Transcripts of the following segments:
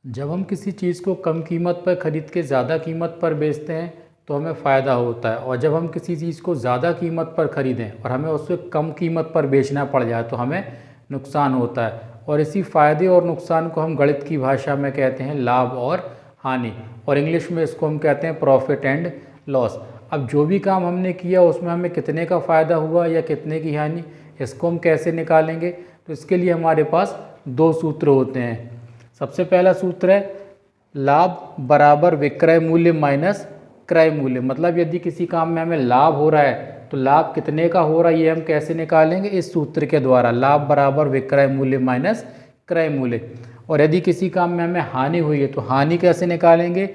जब हम किसी चीज़ को कम कीमत पर ख़रीद के ज़्यादा कीमत पर बेचते हैं तो हमें फ़ायदा होता है, और जब हम किसी चीज़ को ज़्यादा कीमत पर ख़रीदें और हमें उससे कम कीमत पर बेचना पड़ जाए तो हमें नुकसान होता है। और इसी फ़ायदे और नुकसान को हम गणित की भाषा में कहते हैं लाभ और हानि, और इंग्लिश में इसको हम कहते हैं प्रॉफिट एंड लॉस। अब जो भी काम हमने किया उसमें हमें कितने का फ़ायदा हुआ या कितने की हानि, इसको हम कैसे निकालेंगे? तो इसके लिए हमारे पास दो सूत्र होते हैं। सबसे पहला सूत्र है लाभ बराबर विक्रय मूल्य माइनस क्रय मूल्य। मतलब यदि किसी काम में हमें लाभ हो रहा है तो लाभ कितने का हो रहा है ये हम कैसे निकालेंगे? इस सूत्र के द्वारा, लाभ बराबर विक्रय मूल्य माइनस क्रय मूल्य। और यदि किसी काम में हमें हानि हुई है तो हानि कैसे निकालेंगे?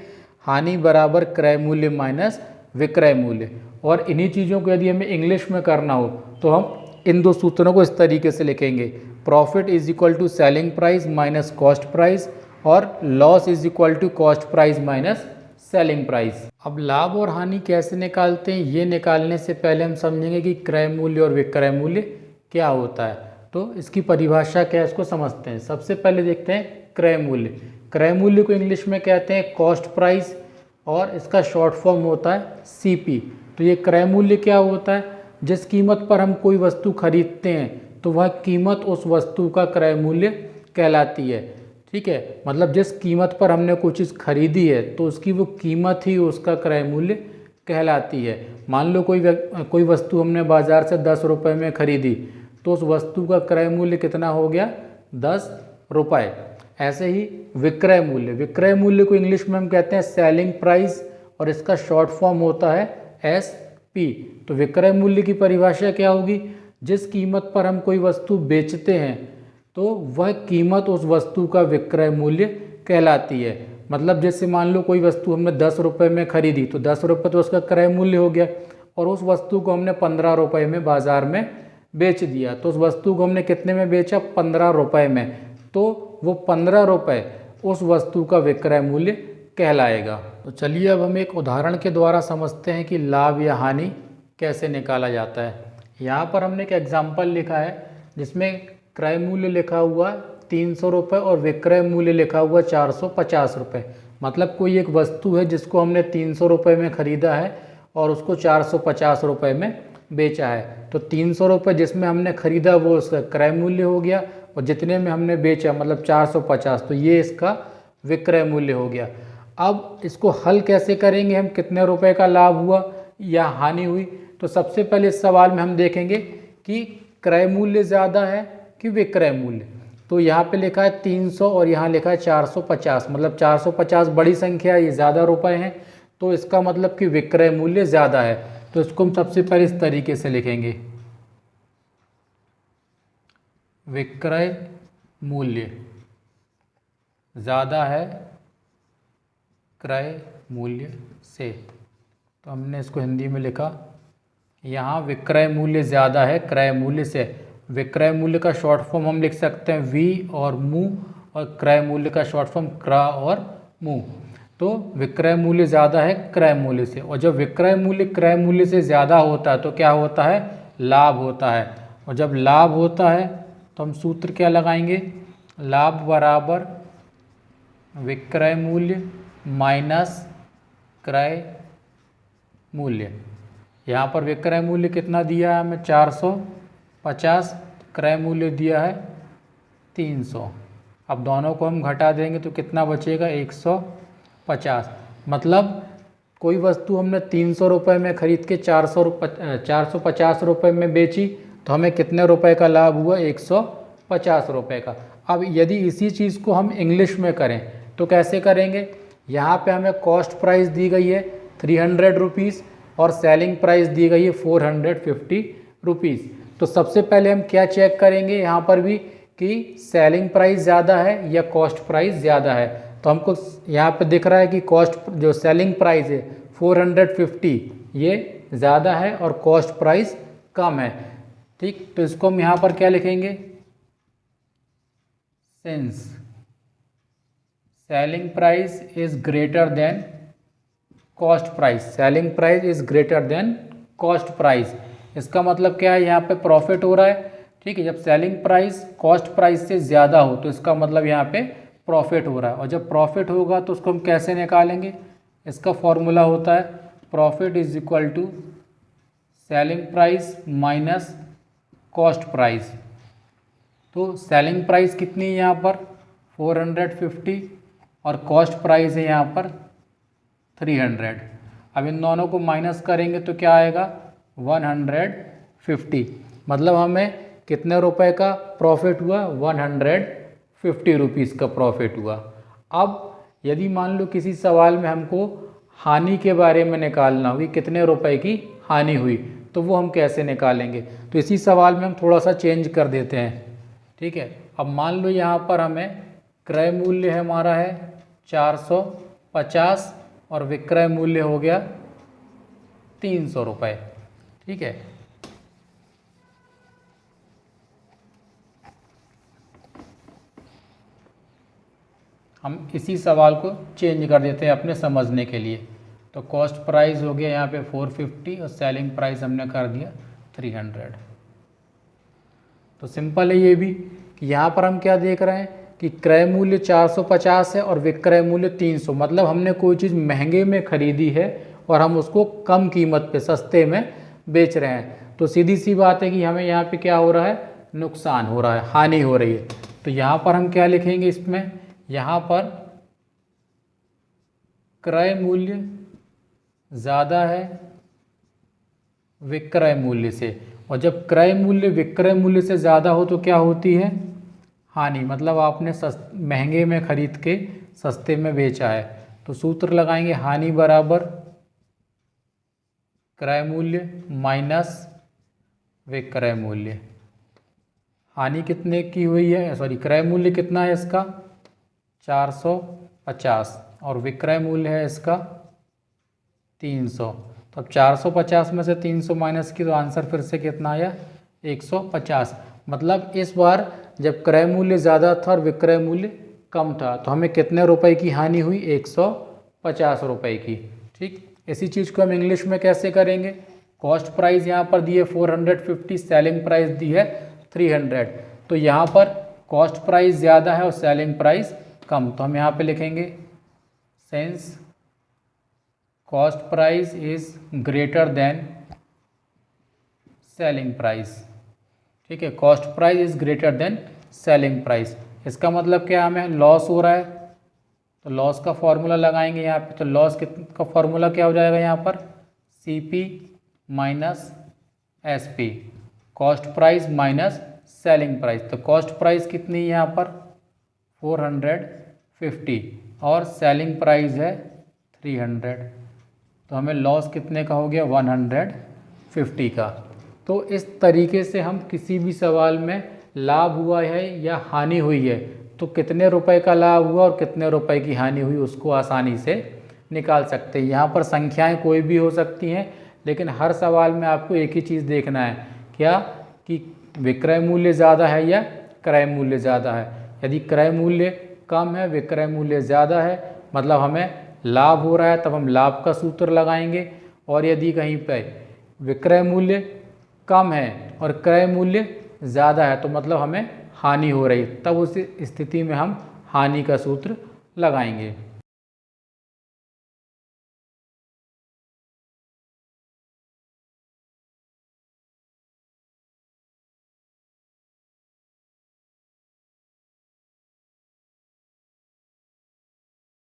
हानि बराबर क्रय मूल्य माइनस विक्रय मूल्य। और इन्हीं चीज़ों को यदि हमें इंग्लिश में करना हो तो हम इन दो सूत्रों को इस तरीके से लिखेंगे, profit is equal to selling price minus cost price, और loss is equal to cost price minus selling price. अब लाभ और हानि कैसे निकालते हैं ये निकालने से पहले हम समझेंगे कि क्रय मूल्य और विक्रय मूल्य क्या होता है। तो इसकी परिभाषा क्या है इसको समझते हैं। सबसे पहले देखते हैं क्रय मूल्य। क्रय मूल्य को इंग्लिश में कहते हैं कॉस्ट प्राइस, और इसका शॉर्ट फॉर्म होता है सीपी। तो ये क्रय मूल्य क्या होता है? जिस कीमत पर हम कोई वस्तु खरीदते हैं तो वह कीमत उस वस्तु का क्रय मूल्य कहलाती है। ठीक है, मतलब जिस कीमत पर हमने कोई चीज़ खरीदी है तो उसकी वो कीमत ही उसका क्रय मूल्य कहलाती है। मान लो कोई वस्तु हमने बाज़ार से 10 रुपये में खरीदी तो उस वस्तु का क्रय मूल्य कितना हो गया? 10 रुपये। ऐसे ही विक्रय मूल्य, विक्रय मूल्य को इंग्लिश में हम कहते हैं सेलिंग प्राइस, और इसका शॉर्ट फॉर्म होता है SP। तो विक्रय मूल्य की परिभाषा क्या होगी? जिस कीमत पर हम कोई वस्तु बेचते हैं तो वह कीमत उस वस्तु का विक्रय मूल्य कहलाती है। मतलब जैसे मान लो कोई वस्तु हमने 10 रुपये में खरीदी तो 10 रुपये तो उसका क्रय मूल्य हो गया, और उस वस्तु को हमने 15 रुपये में बाज़ार में बेच दिया। तो उस वस्तु को हमने कितने में बेचा? 15 रुपये में। तो वो 15 रुपये उस वस्तु का विक्रय मूल्य कहलाएगा। तो चलिए अब हम एक उदाहरण के द्वारा समझते हैं कि लाभ या हानि कैसे निकाला जाता है। यहाँ पर हमने एक एग्जाम्पल लिखा है जिसमें क्रय मूल्य लिखा हुआ 300 रुपये और विक्रय मूल्य लिखा हुआ 450 रुपये। मतलब कोई एक वस्तु है जिसको हमने 300 रुपये में ख़रीदा है और उसको 450 रुपये में बेचा है। तो 300 रुपये जिसमें हमने ख़रीदा वो उसका क्रय मूल्य हो गया, और जितने में हमने बेचा मतलब 450, तो ये इसका विक्रय मूल्य हो गया। अब इसको हल कैसे करेंगे हम? कितने रुपए का लाभ हुआ या हानि हुई? तो सबसे पहले इस सवाल में हम देखेंगे कि क्रय मूल्य ज़्यादा है कि विक्रय मूल्य। तो यहाँ पे लिखा है 300 और यहाँ लिखा है 450, मतलब 450 बड़ी संख्या है, ये ज़्यादा रुपए हैं, तो इसका मतलब कि विक्रय मूल्य ज़्यादा है। तो इसको हम सबसे पहले इस तरीके से लिखेंगे, विक्रय मूल्य ज़्यादा है क्रय मूल्य से। तो हमने इसको हिंदी में लिखा, यहाँ विक्रय मूल्य ज़्यादा है क्रय मूल्य से। विक्रय मूल्य का शॉर्ट फॉर्म हम लिख सकते हैं V और मु, और क्रय मूल्य का शॉर्ट फॉर्म क्र और मु। तो विक्रय मूल्य ज़्यादा है क्रय मूल्य से, और जब विक्रय मूल्य क्रय मूल्य से ज़्यादा होता है तो क्या होता है? लाभ होता है। और जब लाभ होता है तो हम सूत्र क्या लगाएंगे? लाभ बराबर विक्रय मूल्य माइनस क्रय मूल्य। यहाँ पर विक्रय मूल्य कितना दिया है हमें? 450, क्रय मूल्य दिया है 300। अब दोनों को हम घटा देंगे तो कितना बचेगा? 150। मतलब कोई वस्तु हमने 300 रुपये में ख़रीद के 450 रुपये में बेची तो हमें कितने रुपए का लाभ हुआ? 150 रुपये का। अब यदि इसी चीज़ को हम इंग्लिश में करें तो कैसे करेंगे? यहाँ पे हमें कॉस्ट प्राइस दी गई है 300 रुपीज़ और सेलिंग प्राइस दी गई है 450 रुपीज़। तो सबसे पहले हम क्या चेक करेंगे यहाँ पर भी कि सेलिंग प्राइस ज़्यादा है या कॉस्ट प्राइस ज़्यादा है। तो हमको यहाँ पे दिख रहा है कि कॉस्ट जो सेलिंग प्राइस है 450 ये ज़्यादा है और कॉस्ट प्राइस कम है। ठीक, तो इसको हम यहाँ पर क्या लिखेंगे? Since selling price is greater than cost price, selling price is greater than cost price. इसका मतलब क्या है? यहाँ पे प्रॉफिट हो रहा है। ठीक है, जब सेलिंग प्राइस कॉस्ट प्राइस से ज़्यादा हो तो इसका मतलब यहाँ पे प्रॉफिट हो रहा है। और जब प्रॉफिट होगा तो उसको हम कैसे निकालेंगे, इसका फॉर्मूला होता है profit is equal to selling price minus cost price. तो सेलिंग प्राइस कितनी है यहाँ पर 450 और कॉस्ट प्राइस है यहाँ पर 300। अब इन दोनों को माइनस करेंगे तो क्या आएगा 150, मतलब हमें कितने रुपए का प्रॉफिट हुआ 150 रुपीज़ का प्रॉफिट हुआ। अब यदि मान लो किसी सवाल में हमको हानि के बारे में निकालना हुई कितने रुपए की हानि हुई, तो वो हम कैसे निकालेंगे, तो इसी सवाल में हम थोड़ा सा चेंज कर देते हैं। ठीक है, अब मान लो यहाँ पर हमें क्रय मूल्य है हमारा है 450 और विक्रय मूल्य हो गया 300 रुपये। ठीक है, हम इसी सवाल को चेंज कर देते हैं अपने समझने के लिए। तो कॉस्ट प्राइस हो गया यहाँ पे 450 और सेलिंग प्राइस हमने कर दिया 300। तो सिंपल है ये भी कि यहाँ पर हम क्या देख रहे हैं कि क्रय मूल्य 450 है और विक्रय मूल्य 300, मतलब हमने कोई चीज़ महंगे में खरीदी है और हम उसको कम कीमत पे सस्ते में बेच रहे हैं। तो सीधी सी बात है कि हमें यहाँ पे क्या हो रहा है, नुकसान हो रहा है, हानि हो रही है। तो यहाँ पर हम क्या लिखेंगे इसमें, यहाँ पर क्रय मूल्य ज़्यादा है विक्रय मूल्य से, और जब क्रय मूल्य विक्रय मूल्य से ज़्यादा हो तो क्या होती है हानि, मतलब आपने महंगे में खरीद के सस्ते में बेचा है। तो सूत्र लगाएंगे हानि बराबर क्रय मूल्य माइनस विक्रय मूल्य। हानि कितने की हुई है, सॉरी क्रय मूल्य कितना है इसका 450 और विक्रय मूल्य है इसका 300। तो अब 450 में से 300 माइनस की तो आंसर फिर से कितना आया 150। मतलब इस बार जब क्रय मूल्य ज़्यादा था और विक्रय मूल्य कम था तो हमें कितने रुपए की हानि हुई 150 रुपए की। ठीक, इसी चीज़ को हम इंग्लिश में कैसे करेंगे, कॉस्ट प्राइस यहाँ पर दी है 450, सेलिंग प्राइस दी है 300। तो यहाँ पर कॉस्ट प्राइस ज़्यादा है और सेलिंग प्राइस कम, तो हम यहाँ पे लिखेंगे since cost price is greater than selling price. ठीक है, cost price is greater than selling price, इसका मतलब क्या हमें लॉस हो रहा है, तो लॉस का फॉर्मूला लगाएंगे यहाँ पे। तो लॉस का फॉर्मूला क्या हो जाएगा यहाँ पर CP minus SP, cost price minus selling price. तो कॉस्ट प्राइस कितनी है यहाँ पर 450 और सेलिंग प्राइस है 300, तो हमें लॉस कितने का हो गया 150 का। तो इस तरीके से हम किसी भी सवाल में लाभ हुआ है या हानि हुई है तो कितने रुपए का लाभ हुआ और कितने रुपए की हानि हुई उसको आसानी से निकाल सकते हैं। यहाँ पर संख्याएं कोई भी हो सकती हैं, लेकिन हर सवाल में आपको एक ही चीज़ देखना है, क्या कि विक्रय मूल्य ज़्यादा है या क्रय मूल्य ज़्यादा है। यदि क्रय मूल्य कम है विक्रय मूल्य ज़्यादा है मतलब हमें लाभ हो रहा है, तब हम लाभ का सूत्र लगाएंगे। और यदि कहीं पर विक्रय मूल्य कम है और क्रय मूल्य ज़्यादा है तो मतलब हमें हानि हो रही है, तब उस स्थिति में हम हानि का सूत्र लगाएंगे।